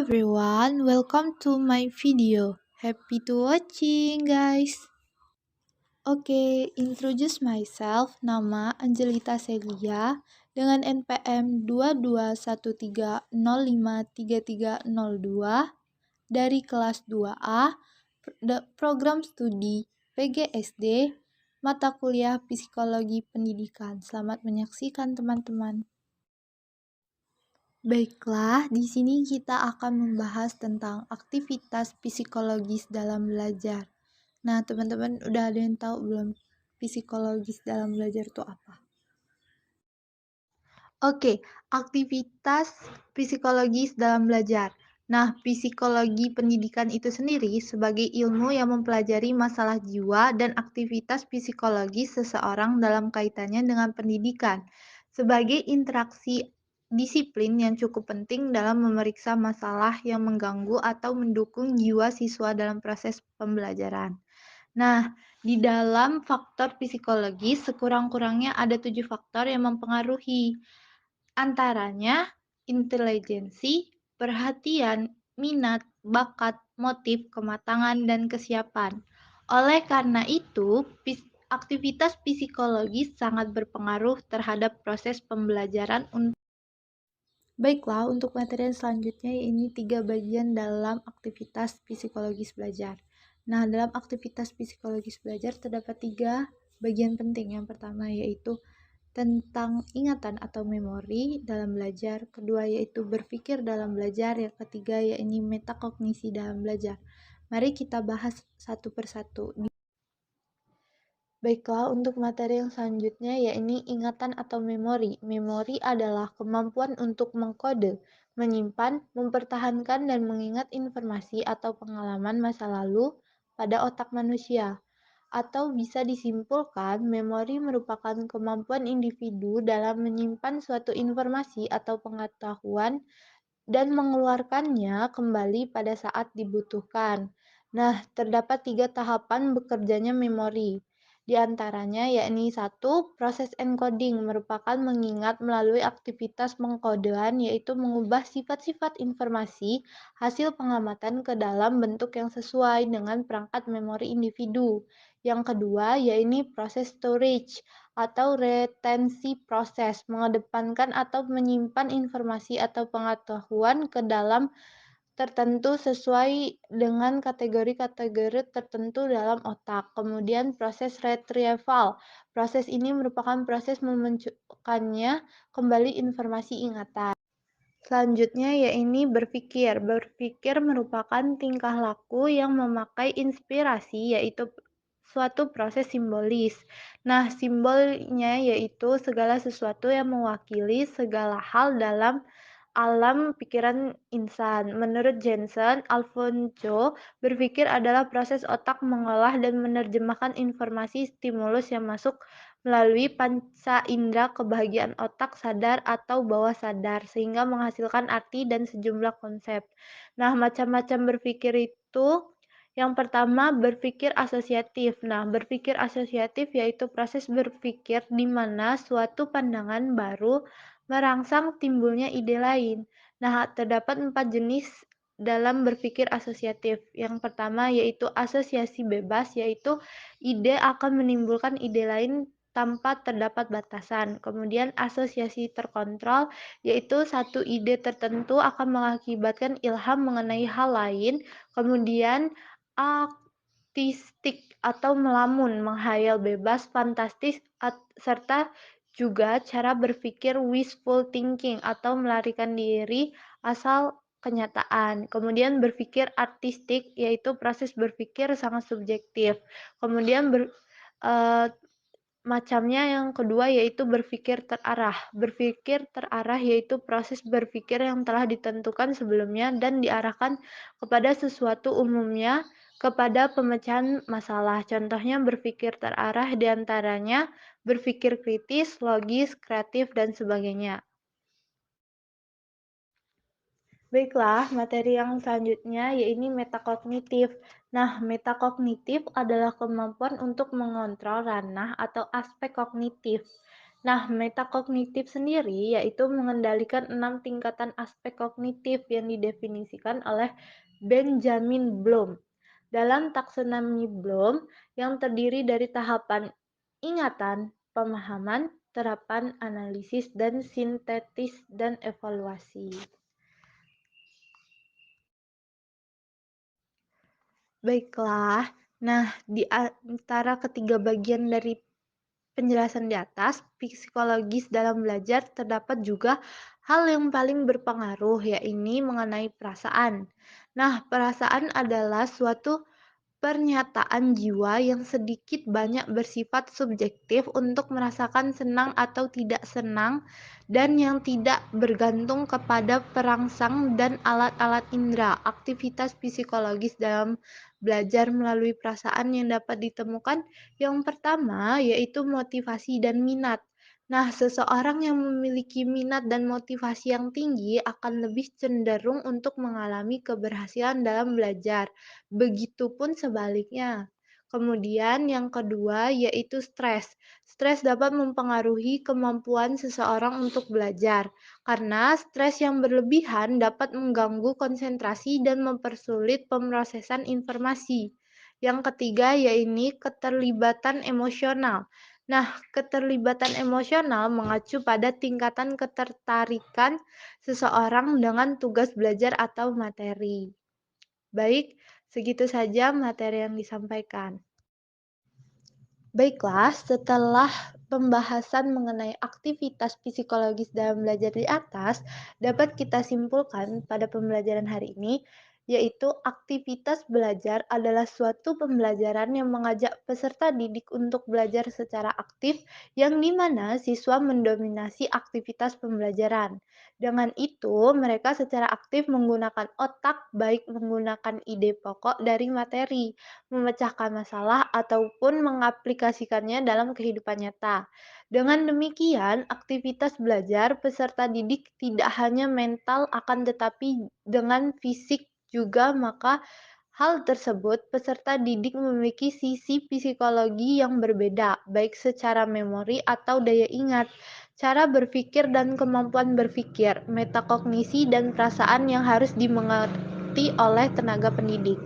Everyone, welcome to my video. Happy to watching, guys. Oke, introduce myself. Nama Angelita Celia dengan NPM 2213053302 dari kelas 2A, program studi PGSD, mata kuliah Psikologi Pendidikan. Selamat menyaksikan, teman-teman. Baiklah, di sini kita akan membahas tentang aktivitas psikologis dalam belajar. Nah, teman-teman udah ada yang tahu belum psikologis dalam belajar itu apa? Oke, aktivitas psikologis dalam belajar. Nah, psikologi pendidikan itu sendiri sebagai ilmu yang mempelajari masalah jiwa dan aktivitas psikologis seseorang dalam kaitannya dengan pendidikan, sebagai interaksi disiplin yang cukup penting dalam memeriksa masalah yang mengganggu atau mendukung jiwa siswa dalam proses pembelajaran. Nah, di dalam faktor psikologis, sekurang-kurangnya ada 7 faktor yang mempengaruhi. Antaranya intelijensi, perhatian, minat, bakat, motif, kematangan, dan kesiapan. Oleh karena itu, aktivitas psikologis sangat berpengaruh terhadap proses pembelajaran. Baiklah, untuk materi selanjutnya ini 3 bagian dalam aktivitas psikologis belajar. Nah, dalam aktivitas psikologis belajar terdapat 3 bagian penting. Yang pertama yaitu tentang ingatan atau memori dalam belajar, kedua yaitu berpikir dalam belajar, yang ketiga yaitu metakognisi dalam belajar. Mari kita bahas satu persatu. Baiklah, untuk materi yang selanjutnya yaitu ingatan atau memori. Memori adalah kemampuan untuk mengkode, menyimpan, mempertahankan, dan mengingat informasi atau pengalaman masa lalu pada otak manusia. Atau bisa disimpulkan, memori merupakan kemampuan individu dalam menyimpan suatu informasi atau pengetahuan dan mengeluarkannya kembali pada saat dibutuhkan. Nah, terdapat 3 tahapan bekerjanya memori. Di antaranya yakni 1. Proses encoding merupakan mengingat melalui aktivitas pengkodean, yaitu mengubah sifat-sifat informasi hasil pengamatan ke dalam bentuk yang sesuai dengan perangkat memori individu. Yang kedua yakni proses storage atau retensi proses, mengedepankan atau menyimpan informasi atau pengetahuan ke dalam tertentu sesuai dengan kategori-kategori tertentu dalam otak. Kemudian proses retrieval. Proses ini merupakan proses memunculkannya kembali informasi ingatan. Selanjutnya yaitu berpikir. Berpikir merupakan tingkah laku yang memakai inspirasi, yaitu suatu proses simbolis. Nah, simbolnya yaitu segala sesuatu yang mewakili segala hal dalam alam pikiran insan. Menurut Jensen Alfonso, berpikir adalah proses otak mengolah dan menerjemahkan informasi stimulus yang masuk melalui panca indera kebahagiaan otak sadar atau bawah sadar, sehingga menghasilkan arti dan sejumlah konsep. Nah, macam-macam berpikir itu yang pertama, berpikir asosiatif. Nah, berpikir asosiatif yaitu proses berpikir di mana suatu pandangan baru merangsang timbulnya ide lain. Nah, terdapat 4 jenis dalam berpikir asosiatif. Yang pertama yaitu asosiasi bebas, yaitu ide akan menimbulkan ide lain tanpa terdapat batasan. Kemudian asosiasi terkontrol, yaitu satu ide tertentu akan mengakibatkan ilham mengenai hal lain. Kemudian artistik atau melamun, menghayal bebas, fantastis, serta juga cara berpikir wishful thinking atau melarikan diri asal kenyataan. Kemudian berpikir artistik yaitu proses berpikir sangat subjektif. Kemudian macamnya yang kedua yaitu berpikir terarah. Berpikir terarah yaitu proses berpikir yang telah ditentukan sebelumnya dan diarahkan kepada sesuatu, umumnya kepada pemecahan masalah. Contohnya berpikir terarah diantaranya berpikir kritis, logis, kreatif, dan sebagainya. Baiklah, materi yang selanjutnya yaitu metakognitif. Nah, metakognitif adalah kemampuan untuk mengontrol ranah atau aspek kognitif Nah, metakognitif sendiri yaitu mengendalikan 6 tingkatan aspek kognitif yang didefinisikan oleh Benjamin Bloom. Dalam taksonomi Bloom yang terdiri dari tahapan ingatan, pemahaman, terapan, analisis, dan sintetis dan evaluasi. Baiklah, nah di antara ketiga bagian dari penjelasan di atas, psikologis dalam belajar terdapat juga hal yang paling berpengaruh, yaitu mengenai perasaan. Nah, perasaan adalah suatu pernyataan jiwa yang sedikit banyak bersifat subjektif untuk merasakan senang atau tidak senang dan yang tidak bergantung kepada perangsang dan alat-alat indera. Aktivitas psikologis dalam belajar melalui perasaan yang dapat ditemukan yang pertama yaitu motivasi dan minat. Nah, seseorang yang memiliki minat dan motivasi yang tinggi akan lebih cenderung untuk mengalami keberhasilan dalam belajar. Begitupun sebaliknya. Kemudian yang kedua yaitu stres. Stres dapat mempengaruhi kemampuan seseorang untuk belajar, karena stres yang berlebihan dapat mengganggu konsentrasi dan mempersulit pemrosesan informasi. Yang ketiga yaitu keterlibatan emosional. Nah, keterlibatan emosional mengacu pada tingkatan ketertarikan seseorang dengan tugas belajar atau materi. Baik, segitu saja materi yang disampaikan. Baiklah, setelah pembahasan mengenai aktivitas psikologis dalam belajar di atas, dapat kita simpulkan pada pembelajaran hari ini, yaitu aktivitas belajar adalah suatu pembelajaran yang mengajak peserta didik untuk belajar secara aktif, yang dimana siswa mendominasi aktivitas pembelajaran. Dengan itu, mereka secara aktif menggunakan otak, baik menggunakan ide pokok dari materi, memecahkan masalah, ataupun mengaplikasikannya dalam kehidupan nyata. Dengan demikian, aktivitas belajar peserta didik tidak hanya mental akan tetapi dengan fisik juga, maka hal tersebut peserta didik memiliki sisi psikologi yang berbeda, baik secara memori atau daya ingat, cara berpikir dan kemampuan berpikir, metakognisi dan perasaan yang harus dimengerti oleh tenaga pendidik.